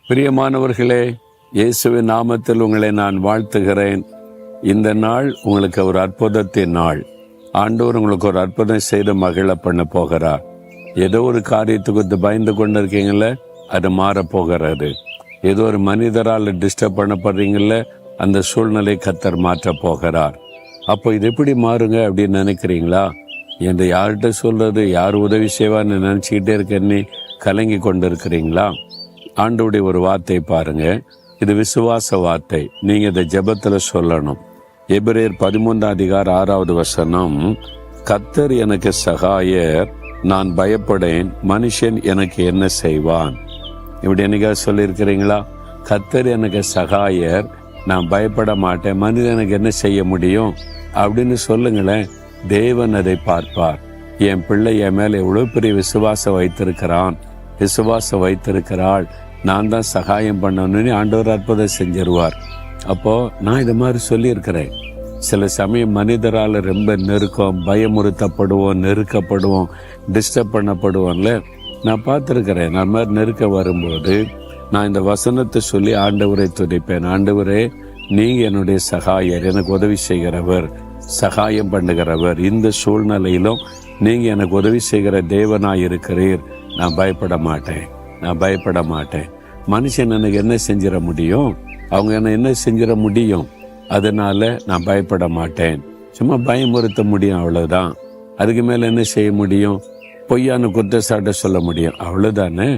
பிரியமானவர்களே, இயேசுவின் நாமத்தில் உங்களை நான் வாழ்த்துகிறேன். இந்த நாள் உங்களுக்கு ஒரு அற்புதத்தின் நாள். ஆண்டவர் உங்களுக்கு ஒரு அற்புதம் செய்து மகிழ பண்ண போகிறார். ஏதோ ஒரு காரியத்துக்கு பயந்து கொண்டு இருக்கீங்கள, அது மாறப்போகிறது. ஏதோ ஒரு மனிதரால் டிஸ்டர்ப் பண்ணப்படுறீங்கள, அந்த சூழ்நிலை கர்த்தர் மாற்ற போகிறார். அப்போ இது எப்படி மாறுங்க அப்படின்னு நினைக்கிறீங்களா? என்று யார்கிட்ட சொல்றது, யார் உதவி செய்வான்னு நினைச்சுக்கிட்டே இருக்கேன்னு கலங்கி கொண்டு இருக்கிறீங்களா? ஆண்டவருடைய ஒரு வார்த்தை பாருங்க. இது விசுவாச வார்த்தை. நீங்க இதை ஜெபத்துல சொல்லணும். எபிரேயர் 13:6 கர்த்தர் எனக்கு சகாயர், நான் பயப்படேன், மனுஷன் எனக்கு என்ன செய்வான்? இப்படி என்னைக்காவது சொல்லியிருக்கிறீங்களா? கர்த்தர் எனக்கு சகாயர், நான் பயப்பட மாட்டேன், மனிதன் எனக்கு என்ன செய்ய முடியும் அப்படின்னு சொல்லுங்களேன். தேவன் அதை பார்ப்பார். என் பிள்ளை என் மேல எவ்வளவு பெரிய விசுவாசம் வைத்திருக்கிறாள், நான் தான் சகாயம் பண்ணணும்னு ஆண்டவர் அற்புதம் செஞ்சிருவார். அப்போ நான் இது மாதிரி சொல்லியிருக்கிறேன். சில சமயம் மனிதரால் ரொம்ப நெருக்கம், பயமுறுத்தப்படுவோம், நெருக்கப்படுவோம், டிஸ்டர்ப் பண்ணப்படுவோம்ல. நான் பார்த்துருக்கிறேன். நான் மாதிரி நெருக்க வரும்போது நான் இந்த வசனத்தை சொல்லி ஆண்டவரை துதிப்பேன். ஆண்டவரே, நீங்க என்னுடைய சகாயர், எனக்கு உதவி செய்கிறவர், சகாயம் பண்ணுகிறவர். இந்த சூழ்நிலையிலும் நீங்க எனக்கு உதவி செய்கிற தேவனாய் இருக்கிறீர். நான் பயப்பட மாட்டேன். மனுஷன் எனக்கு என்ன செஞ்சிட முடியும்? அவங்க என்ன செஞ்சிட முடியும்? அதனால நான் பயப்பட மாட்டேன். சும்மா பயமுறுத்த முடியும், அவ்வளவுதான். அதுக்கு மேல என்ன செய்ய முடியும்? பொய்யான குற்றச்சாட்டை சொல்ல முடியும், அவ்வளவுதானே.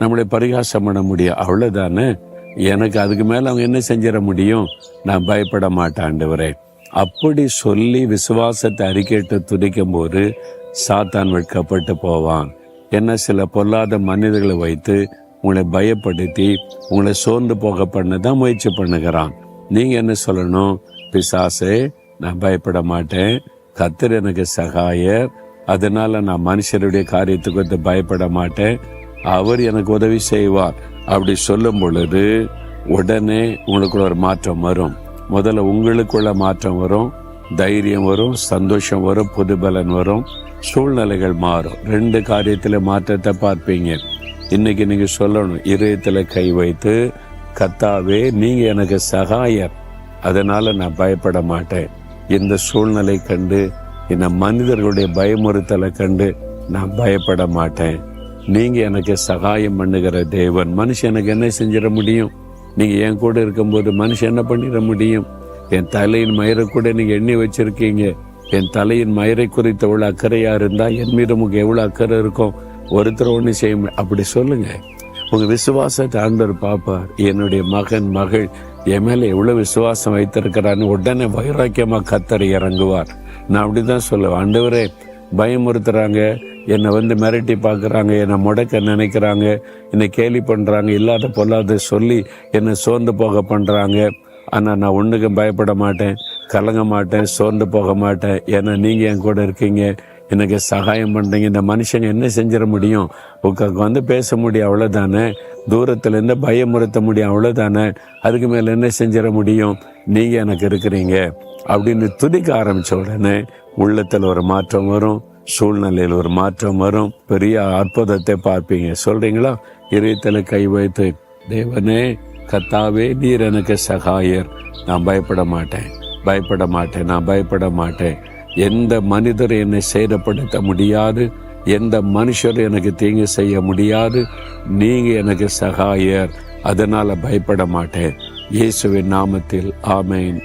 நம்மளை பரிகாசம் பண்ண முடியும், அவ்வளவுதானே. எனக்கு அதுக்கு மேல அவங்க என்ன செஞ்சிட முடியும்? நான் பயப்பட மாட்டேன் ஆண்டவரே. அப்படி சொல்லி விசுவாசத்தை அறிக்கையிட்டு துடிக்கும் போது சாத்தான் வெட்கப்பட்டு போவான். என்ன, சில பொல்லாத மனிதர்களை வைத்து உங்களை பயப்படுத்தி உங்களை சோர்ந்து போக பண்ணதான் முயற்சி பண்ணுகிறான். நீங்க என்ன சொல்லணும்? பிசாசே, நான் பயப்பட மாட்டேன், கர்த்தர் எனக்கு சகாயர், அதனால நான் மனுஷருடைய காரியத்துக்கு பயப்பட மாட்டேன், அவர் எனக்கு உதவி செய்வார். அப்படி சொல்லும் பொழுது உடனே உங்களுக்குள்ள ஒரு மாற்றம் வரும். முதல்ல உங்களுக்குள்ள மாற்றம் வரும், தைரியம் வரும், சந்தோஷம் வரும், புதுபலன் வரும், சூழ்நிலைகள் மாறும். 2 காரியத்துல மாற்றத்தை பார்ப்பீங்க. இன்னைக்கு நீங்க சொல்லணும், இதயத்துல கை வைத்து, கர்த்தாவே நீங்க எனக்கு சகாயர், அதனால நான் பயப்பட மாட்டேன். இந்த சூழ்நிலை கண்டு, இந்த மனிதர்களுடைய பயமுறுத்தலை கண்டு நான் பயப்பட மாட்டேன். நீங்க எனக்கு சகாயம் பண்ணுகிற தேவன். மனுஷன் எனக்கு என்ன செஞ்சிட முடியும்? நீங்க என் கூட இருக்கும்போது மனுஷன் என்ன பண்ணிட முடியும்? என் தலையின் மயிரை கூட நீங்க எண்ணி வச்சிருக்கீங்க. என் தலையின் மயிரை குறித்த எவ்வளவு அக்கறையா இருந்தா என் மீது உங்களுக்கு எவ்வளவு அக்கறை இருக்கும்? ஒருத்தர் ஒண்ணு செய்ய. அப்படி சொல்லுங்க. உங்க விசுவாசத்தை ஆண்டவர் பாப்பார். என்னுடைய மகன், மகள் என் மேல எவ்வளவு விசுவாசம் வைத்திருக்கிறான்னு உடனே வைராக்கியமா கர்த்தர் இறங்குவார். நான் அப்படிதான் சொல்லுவேன். ஆண்டவரே, பயமுறுத்துறாங்க, என்னை மிரட்டி பார்க்குறாங்க, என்னை முடக்க நினைக்கிறாங்க, என்னை கேலி பண்ணுறாங்க, இல்லாத பொல்லாத சொல்லி என்னை சோர்ந்து போக பண்ணுறாங்க. ஆனால் நான் ஒன்றுக்கும் பயப்பட மாட்டேன், கலங்க மாட்டேன், சோர்ந்து போக மாட்டேன். ஏன்னா நீங்கள் என் கூட இருக்கீங்க, எனக்கு சகாயம் பண்ணுறீங்க. இந்த மனுஷங்க என்ன செஞ்சிட முடியும்? உங்களுக்கு பேச முடியும், அவ்வளோதானே. தூரத்துலேருந்து பயமுறுத்த முடியும், அவ்வளோதானே. அதுக்கு மேலே என்ன செஞ்சிட முடியும்? நீங்கள் எனக்கு இருக்கிறீங்க அப்படின்னு துதிக்க ஆரம்பித்த உடனே உள்ளத்தில் ஒரு மாற்றம் வரும், சூழ்நிலையில் ஒரு மாற்றம் வரும், பெரிய அற்புதத்தை பார்ப்பீங்க. சொல்றீங்களா? இதயத்தில் கை வைத்து, தேவனே, கர்த்தாவே நீர் எனக்கு சகாயர், நான் பயப்பட மாட்டேன். எந்த மனிதர் என்னை சேதப்படுத்த முடியாது, எந்த மனுஷர் எனக்கு தீங்கு செய்ய முடியாது. நீங்க எனக்கு சகாயர், அதனால பயப்பட மாட்டேன். இயேசுவின் நாமத்தில் ஆமேன்.